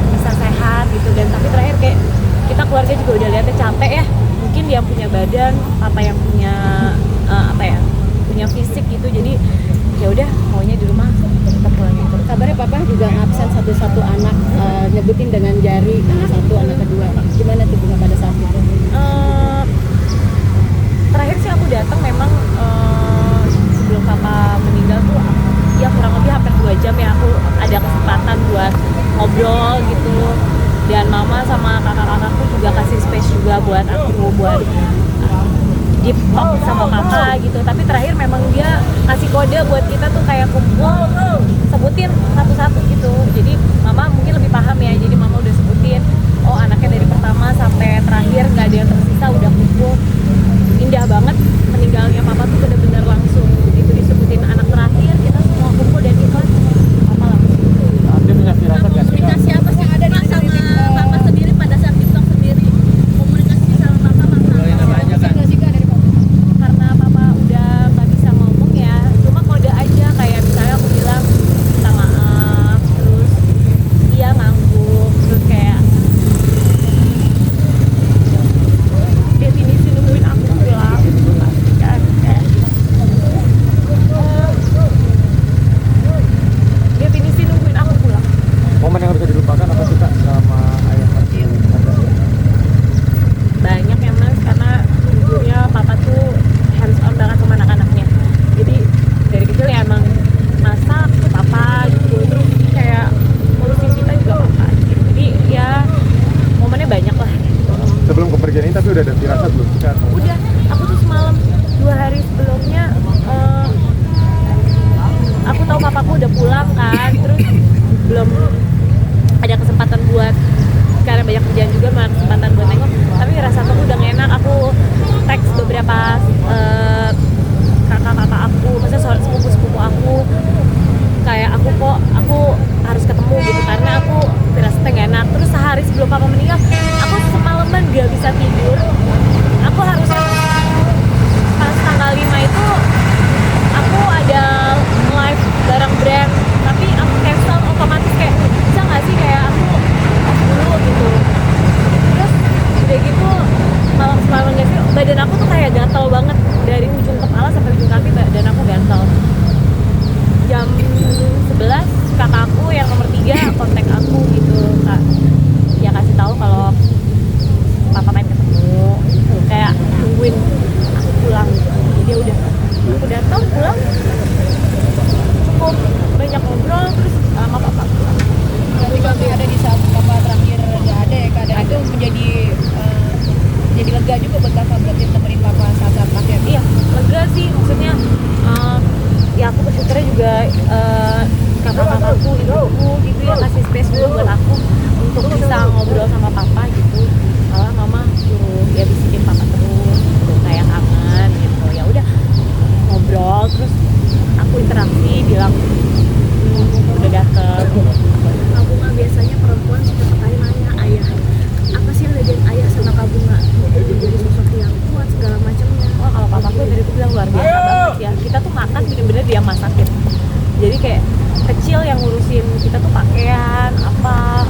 bisa sehat gitu. Dan tapi terakhir kayak kita keluarga juga udah lihatnya capek ya, mungkin dia punya badan, papa yang punya punya fisik gitu, jadi ya udah maunya di rumah tetap pulang gitu. Kabarnya papa juga ngabsen satu anak, nyebutin dengan jari, anak satu, anak kedua. Gimana tuh bunga pada saat itu? Terakhir sih aku datang memang sebelum papa meninggal tuh ya kurang lebih hampir 2 jam ya, aku ada kesempatan buat ngobrol gitu. Dan mama sama kakak-kakakku juga kasih space juga buat aku, buat deep talk sama papa gitu. Tapi terakhir memang dia kasih kode buat kita tuh kayak kumpul, sebutin satu-satu gitu. Jadi mama mungkin lebih paham ya, jadi mama udah sebutin, oh anaknya dari pertama sampai terakhir gak ada yang tersisa, udah kumpul. Indah banget meninggalnya papa tuh, bener-bener langsung itu disebutin anak terakhir, kita semua kumpul dan ikhlas. Papa langsung. Dia punya firasat gak sih? Komunikasi apa sih yang ada di sama papa sendiri pada saat TikTok sendiri? Komunikasi sama papa Karena papa udah gak bisa ngomong ya, cuma kode aja, kayak misalnya aku bilang minta maaf, terus dia ngangguk, terus kayak definisi nungguin aku pulang kan, kayak definisi nungguin aku pulang. Momen yang bisa dilupakan apa sih Kak sama ayah Anda? Banyak ya mas, karena jujurnya papa tuh hands on banget sama anak-anaknya. Jadi dari kecil ya emang masak papa gitu, terus kayak ngurusin kita juga papa gitu. Jadi ya momennya banyak lah gitu. Sebelum kepergian ini tapi udah ada firasat belum sih Kak? Udah, aku tuh semalam 2 hari sebelumnya aku tahu papaku udah pulang kan, terus belum ada kesempatan buat, karena banyak kerjaan juga, belum ada kesempatan buat nengok. Tapi rasanya aku udah gak enak, aku teks beberapa kakak-kakak aku, maksudnya sepupu-sepupu aku, kayak aku harus ketemu gitu, karena aku rasanya gak enak. Terus sehari sebelum papa meninggal, aku semalaman gak bisa tidur. Aku harus pas tanggal 5 itu aku ada live bareng brand, tapi aku cancel otomatis, kayak bisa nggak sih kayak aku off dulu gitu. Terus udah gitu malam sih badan aku tuh kayak gatal banget dari ujung kepala sampai ujung kaki, dan aku gatal. Jam 11 kakakku yang nomor 3 kontak aku gitu, Kak, ya kasih tahu kalau papa main ketemu gitu, kayak nungguin aku pulang gitu. Jadi udah aku datang pulang, cukup banyak ngobrol, terus sama papa pulang. Berarti kami ada di saat papa terakhir nggak ada ya Kak, dan itu menjadi lega juga buat kakak, berarti temenin papa saat terakhir. Iya, lega sih, maksudnya ya aku bersyukurnya juga kakak-kakakku, ibuku gitu ya kasih space dulu buat aku untuk bisa ngobrol sama papa gitu. Malah mama suruh ya bisikin papa terus gitu, kayak kangen gitu. Ya udah ngobrol, terus aku interaksi, bilang udah dateng. Kak Bunga biasanya perempuan suka sekali nanya ayah, apa sih yang jadiin ayah sama Kak Bunga jadi sosok yang kuat segala macamnya? Wah, kalau papaku dari itu bilang luar biasa banget ya. Kita tuh makan bener-bener dia masakin. Jadi kayak kecil yang ngurusin kita tuh pakaian apa.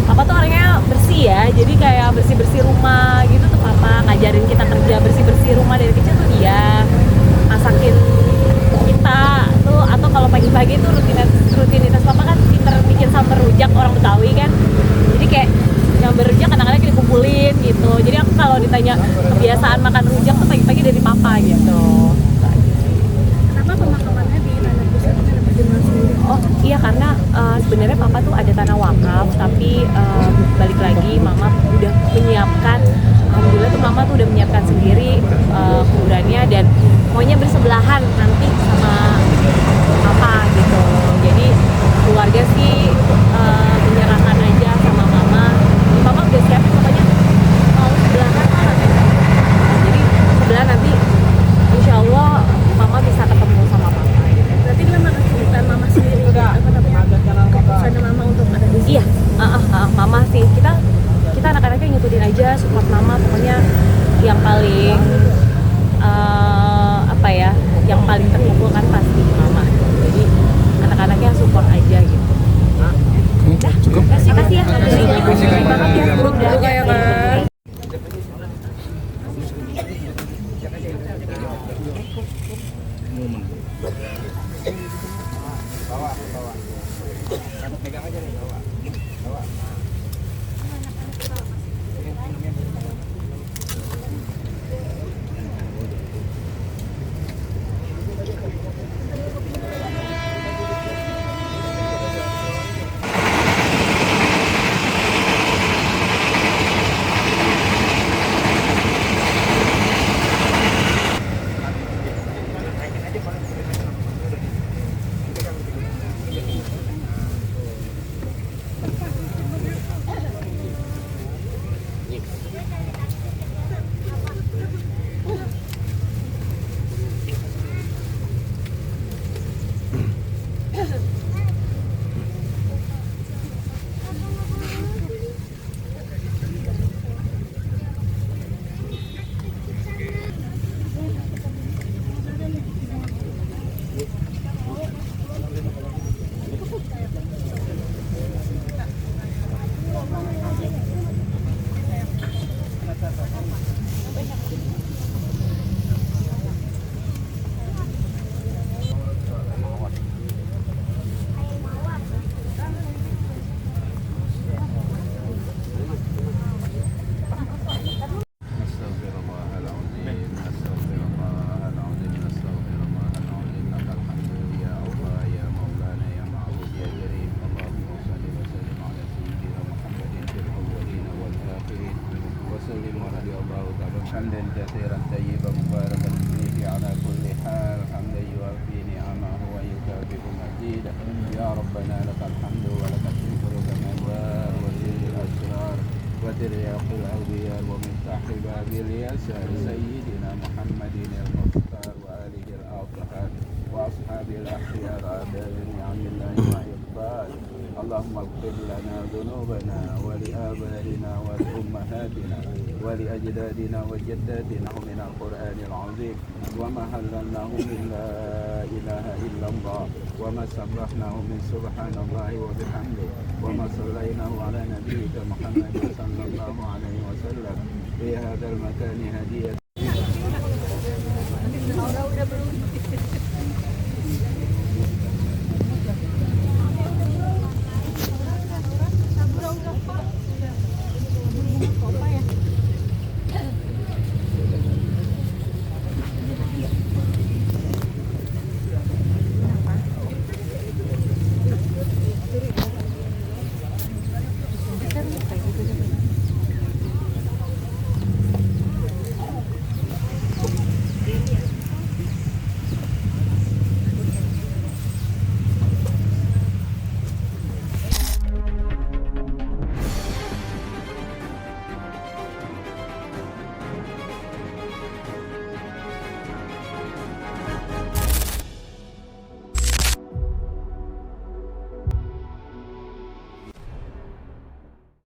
Papa tuh orangnya bersih ya. Jadi kayak bersih-bersih rumah gitu tuh papa, ngajarin kita kerja bersih-bersih rumah dari kecil tuh dia. Masakin kita tuh, atau kalau pagi-pagi tuh rutinitas papa kan pinter bikin sambal rujak orang Betawi kan. Jadi kayak yang berujak kadang-kadang dikumpulin gitu. Jadi aku kalau ditanya kebiasaan makan rujak tuh pagi-pagi dari papa gitu. Kenapa pemakamannya di tanah pusat, tanah perjuangan sendiri? Oh iya, karena sebenarnya papa tuh ada tanah wakaf, tapi balik lagi mama udah menyiapkan, alhamdulillah tuh mama tuh udah menyiapkan sendiri kuburannya, dan maunya bersebelahan nanti sama papa gitu. Jadi keluarga sih menyerahkan aja sama mama. Mama udah siapin pokoknya mau sebelahan lah katanya. Jadi sebelah nanti insya Allah mama bisa ketemu sama papa gitu. Berarti dia memang keputusan mama sendiri, apa namanya, keputusan mama untuk ada di sini. Iya, mama sih, kita anak-anaknya ngikutin aja, support mama, pokoknya yang paling yang paling terpukul kan pasti mama. Jadi anak-anaknya support aja gitu. Cukup. Makasih ya. حمدا كثيرا طيبا مباركا فيه على كل حال حمدا يوافي نعمه ويكافئ مزيدا يا ربنا لك الحمد ولك الشكر كما الوار وسير الأسرار وترياق الأولياء ومفتاح باب اليسار سيدنا محمد المختار وآله الأطهار وأصحاب الأخيار آداب نعم الله وإقبال اللهم اغفر لنا ذنوبنا ولآبائنا ولأمهاتنا ولأجدادنا وجداتنا من القرآن العظيم وما هللناه من لا إله إلا الله وما سبحناه من سبحان الله وبحمده وما صليناه على نبيك محمد صلى الله عليه وسلم في هذا المكان هدية